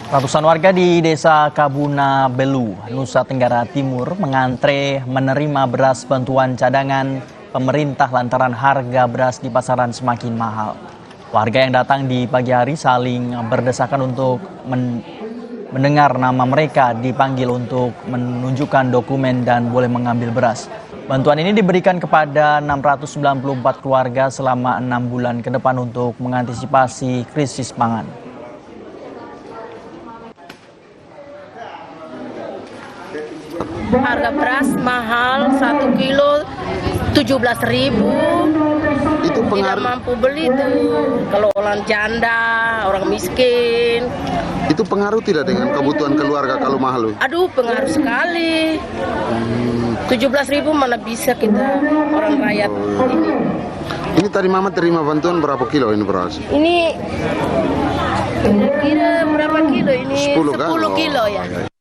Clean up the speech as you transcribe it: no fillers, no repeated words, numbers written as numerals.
Ratusan warga di Desa Kabuna Belu, Nusa Tenggara Timur mengantre menerima beras bantuan cadangan pemerintah lantaran harga beras di pasaran semakin mahal. Warga yang datang di pagi hari saling berdesakan untuk mendengar nama mereka dipanggil untuk menunjukkan dokumen dan boleh mengambil beras. Bantuan ini diberikan kepada 694 keluarga selama 6 bulan ke depan untuk mengantisipasi krisis pangan. Harga beras mahal, 1 kilo 17.000. Itu Tidak pengaruh, mampu beli tuh. Kalau orang janda, orang miskin. itu pengaruh tidak dengan kebutuhan keluarga kalau mahal? Aduh, pengaruh sekali. 17.000 mana bisa kita orang rakyat ini. Ini tadi mama terima bantuan berapa kilo ini beras? Ini kira-kira berapa kilo ini? 10 kan? 10 kilo Oh, ya. iya.